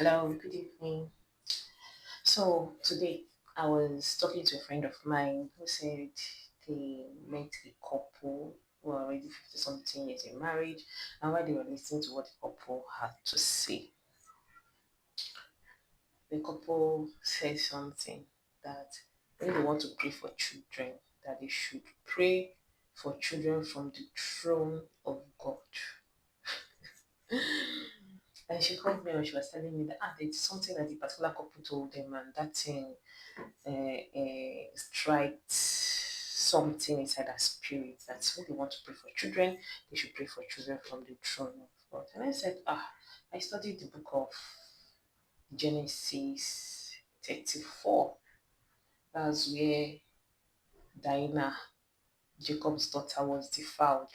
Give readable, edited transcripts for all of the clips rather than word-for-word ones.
Hello, good evening. So today I was talking to a friend of mine who said they met a couple who are already 50 something years in marriage, and while they were listening to what the couple had to say, the couple said something that when they want to pray for children, that they should pray for children from the throne of God. And she called me and she was telling me that there's something that the particular couple told them, and that thing striked something inside our spirit that when they want to pray for children, they should pray for children from the throne of God. And I said, I studied the book of Genesis 34. That's where Dinah, Jacob's daughter, was defiled.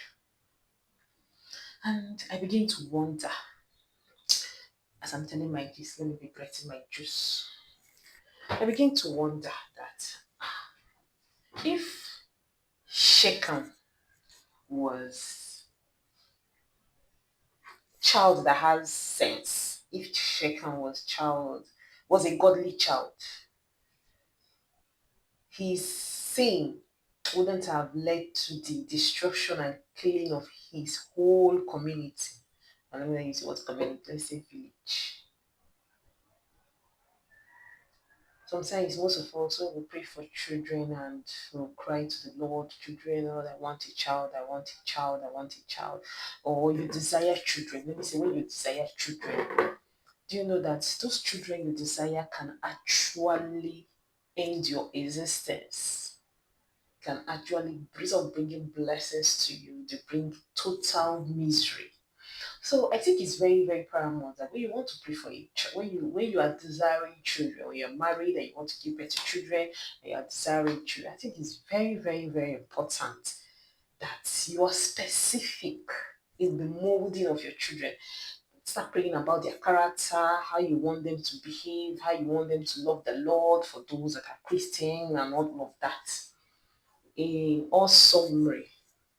And I began to wonder, as I'm telling my kids, let me be getting my juice. I begin to wonder that if Shechem was child that has sense, if Shechem was a godly child, his sin wouldn't have led to the destruction and killing of his whole community. And I'm going to use the word community, let's say village. Sometimes most of us when we pray for children and we cry to the Lord, children, Lord, I want a child, I want a child, I want a child. Or you desire children. Let me say when you desire children, do you know that those children you desire can actually end your existence? Can actually result bringing blessings to you. They bring total misery. So I think it's very, very paramount that when you want to pray for when you are desiring children, when you're married and you want to give birth to children and you are desiring children, I think it's very, very, very important that you are specific in the molding of your children. Start praying about their character, how you want them to behave, how you want them to love the Lord for those that are Christian and all of that. In all summary,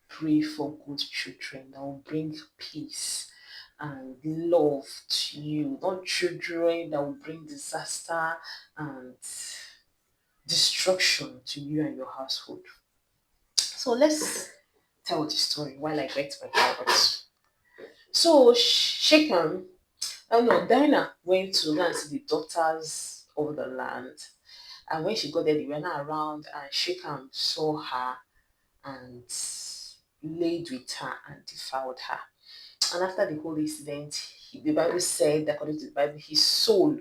pray for good children that will bring peace and love to you, not children that will bring disaster and destruction to you and your household. So let's tell the story while I get my thoughts. So Shechem, oh no, Dinah went to go and see the daughters of the land. And when she got there, they were not around, and Shechem saw her and laid with her and defiled her. And after the whole incident, the Bible said, according to the Bible, his soul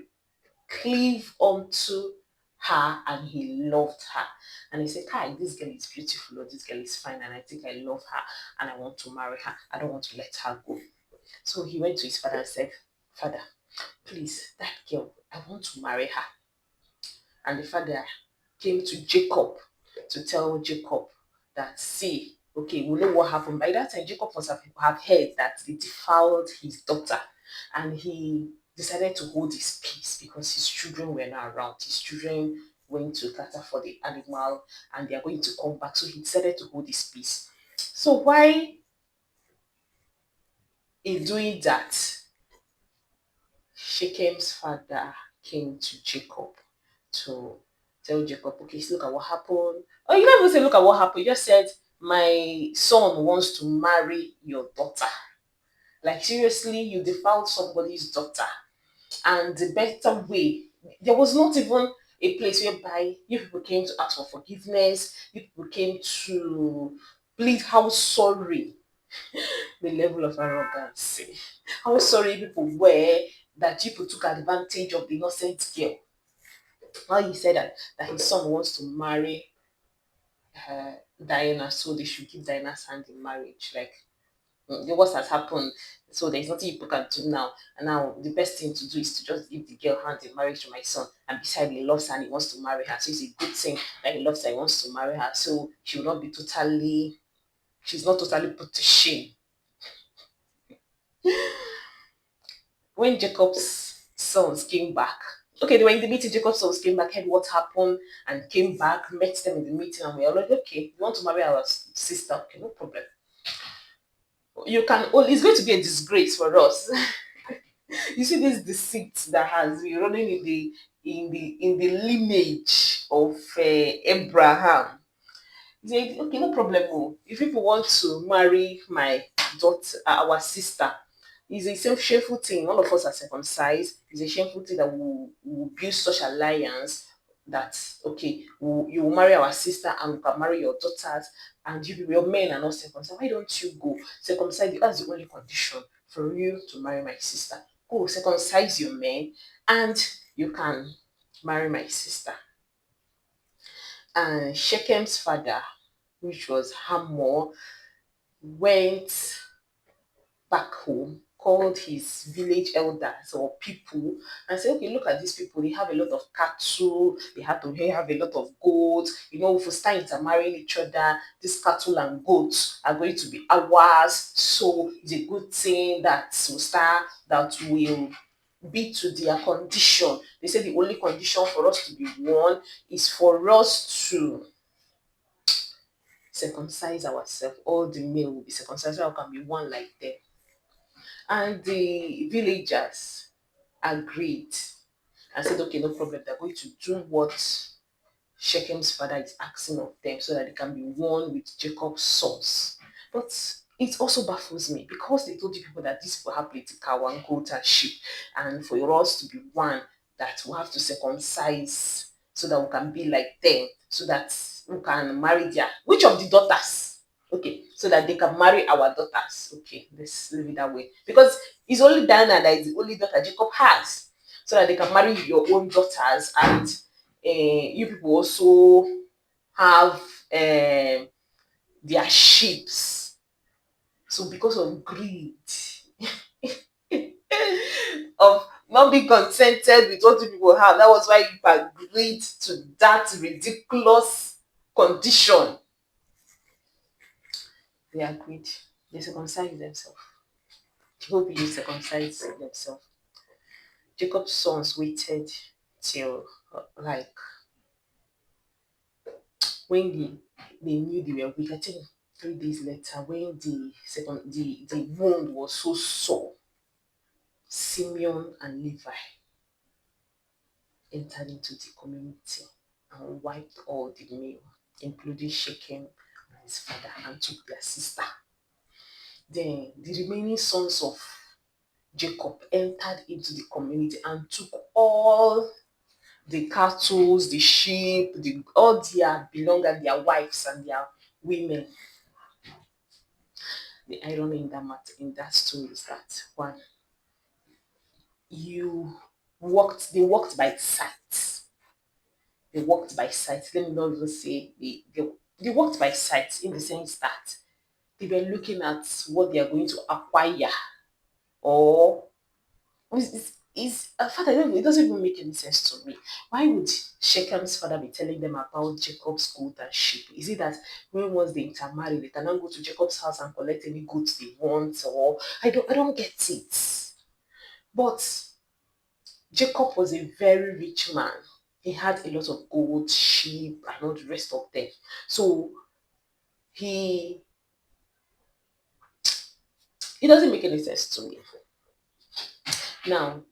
cleave unto her and he loved her. And he said, Hi, this girl is beautiful, or this girl is fine, and I think I love her and I want to marry her. I don't want to let her go. So he went to his father and said, Father, please, that girl, I want to marry her. And the father came to Jacob to tell Jacob that, see, okay, we know what happened. By that time, Jacob must have heard that they defiled his daughter. And he decided to hold his peace because his children were not around. His children went to cater for the animal and they are going to come back. So he decided to hold his peace. So why in doing that, Shechem's father came to Jacob to tell Jacob, okay, so look at what happened. Oh, you don't even say, look at what happened. You just said, my son wants to marry your daughter. Like, seriously, you defiled somebody's daughter. And the better way, there was not even a place whereby you people came to ask for forgiveness, you people came to plead how sorry, the level of arrogance, how sorry people were that people took advantage of the innocent girl. Now he said that his son wants to marry Diana, so they should give Diana's hand in marriage. Like, what has happened? So there's nothing people can do now. And now the best thing to do is to just give the girl hand in marriage to my son. And besides, he loves her and he wants to marry her. So it's a good thing that he loves her, he wants to marry her. So she will not be totally, she's not totally put to shame. When Jacob's sons came back, okay, they were in the meeting, Jacob's sons came back, heard what happened, and came back, met them in the meeting, and we were like, okay, you want to marry our sister? Okay, no problem. You can, oh, it's going to be a disgrace for us. You see this deceit that has been running in the lineage of Abraham. He said, okay, no problem. Oh. If people want to marry my daughter, our sister, it's a same shameful thing. All of us are circumcised. It's a shameful thing that we will build such alliance that okay, you will marry our sister and we can marry your daughters, and your men are not circumcised. Why don't you go circumcise? That's the only condition for you to marry my sister. Go circumcise your men, and you can marry my sister. And Shechem's father, which was Hamor, went back home, called his village elders or people, and said, okay, look at these people. They have a lot of cattle, they have a lot of goats. If we start intermarrying each other, these cattle and goats are going to be ours. So it's a good thing that will be to their condition. They said the only condition for us to be one is for us to circumcise ourselves. All the male will be circumcised, so I can be one like them. And the villagers agreed and said, okay, no problem. They're going to do what Shechem's father is asking of them so that they can be one with Jacob's sons. But it also baffles me because they told the people that these people have political one goat and sheep, and for us to be one, that we have to circumcise so that we can be like them, so that we can marry which of the daughters? Okay, so that they can marry our daughters. Okay, let's leave it that way. Because it's only Diana that is the only daughter Jacob has. So that they can marry your own daughters, and you people also have their ships. So because of greed, of not being contented with what you people have, that was why you agreed to that ridiculous condition. They agreed. They circumcised themselves. Hope you circumcised themselves. Jacob's sons waited till like when they knew they were weak. I think 3 days later, when the wound was so sore, Simeon and Levi entered into the community and wiped all the male, including Shechem and his father, and took their sister. Then the remaining sons of Jacob entered into the community and took all the cattle, the sheep, all their belongings, their wives and their women. The irony in that story is that one, they walked by sight. They walked by sight. Let me not even say they walked by sight in the sense that they were looking at what they are going to acquire, or father, it doesn't even make any sense to me. Why would Shechem's father be telling them about Jacob's goat and sheep? Is it that when once they intermarry, they cannot go to Jacob's house and collect any goods they want? Or I don't get it. But Jacob was a very rich man. He had a lot of gold, sheep, and all the rest of them. So he it doesn't make any sense to me. Now,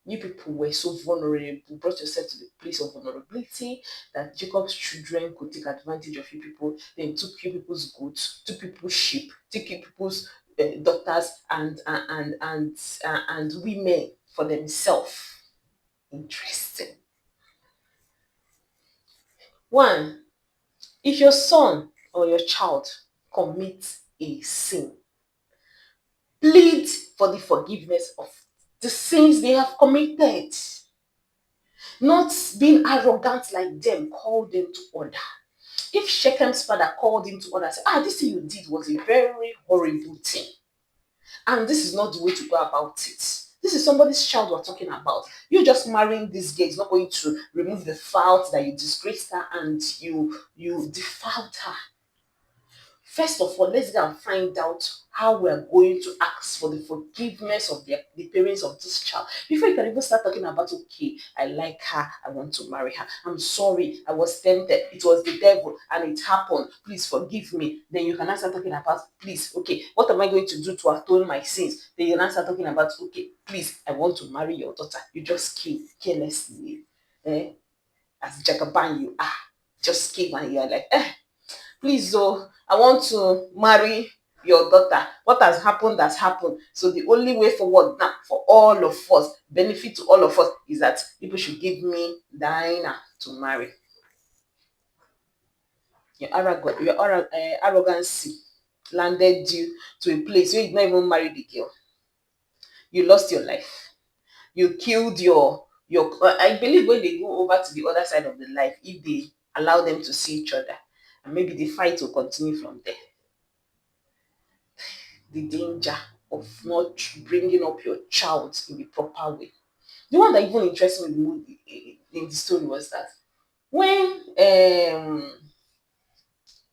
you people were so vulnerable, brought yourself to the place of vulnerability that Jacob's children could take advantage of you people, then took you people's goods, took people's sheep, took you people's daughters and women for themselves. Interesting. One, if your son or your child commits a sin, plead for the forgiveness of the sins they have committed. Not being arrogant like them, call them to order. If Shechem's father called him to order, say, this thing you did was a very horrible thing, and this is not the way to go about it. This is somebody's child we're talking about. You just marrying this girl is not going to remove the fault that you disgraced her and you defiled her. First of all, let's go and find out how we are going to ask for the forgiveness of the parents of this child before you can even start talking about, okay, I like her, I want to marry her. I'm sorry, I was tempted. It was the devil and it happened. Please forgive me. Then you can now start talking about, please, okay, what am I going to do to atone my sins? Then you can now start talking about, okay, please, I want to marry your daughter. You just came carelessly. As Jagaban you are. Just came and you're like, please, oh, I want to marry your daughter. What has happened. So the only way forward now for all of us, benefit to all of us, is that people should give me Diana to marry. Your arrogancy landed you to a place where you did not even marry the girl. You lost your life. You killed your. I believe when they go over to the other side of the life, if they allow them to see each other, and maybe the fight will continue from there. The danger of not bringing up your child in the proper way. The one that even interests me in the story was that when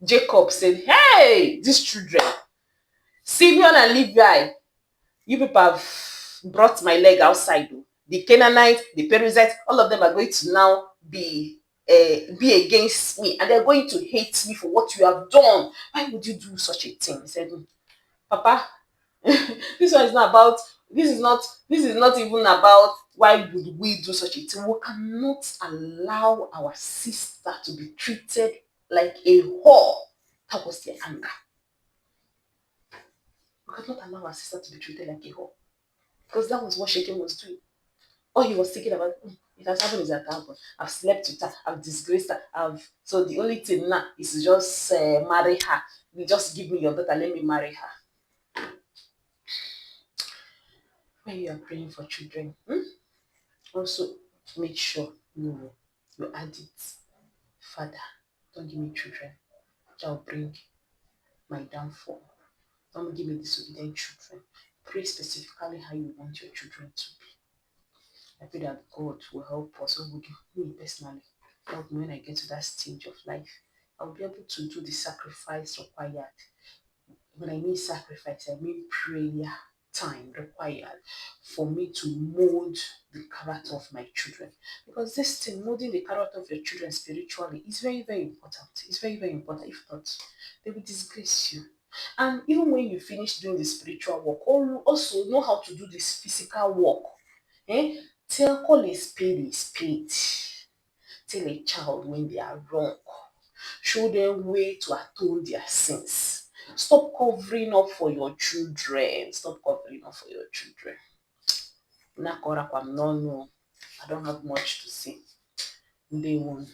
Jacob said, "Hey, these children, Simeon and Levi, you people have brought my leg outside. Oh. The Canaanites, the Perizzites, all of them are going to now be against me, and they're going to hate me for what you have done. Why would you do such a thing?" He said, Papa, this one is not about this is not even about why would we do such a thing. We cannot allow our sister to be treated like a whore. That was their anger. We cannot allow our sister to be treated like a whore. Because that was what Shechem was doing. All he was thinking about, it has happened is that happened. I've slept with her, I've disgraced her, so the only thing now is to just marry her. You just give me your daughter, let me marry her. When you are praying for children, also make sure you add it. Father, don't give me children that will bring my downfall. Don't give me disobedient children. Pray specifically how you want your children to be. I pray that God will help us. Or would me personally help me when I get to that stage of life. I'll be able to do the sacrifice required. When I mean sacrifice, I mean prayer time required for me to mold the character of my children. Because this thing, molding the character of your children spiritually, is very, very important. It's very, very important. If not, they will disgrace you. And even when you finish doing the spiritual work, also know how to do this physical work. Call a spade a spade. Tell a child when they are wrong. Show them way to atone their sins. Stop covering up for your children. Stop covering up for your children. I don't have much to say. Day one.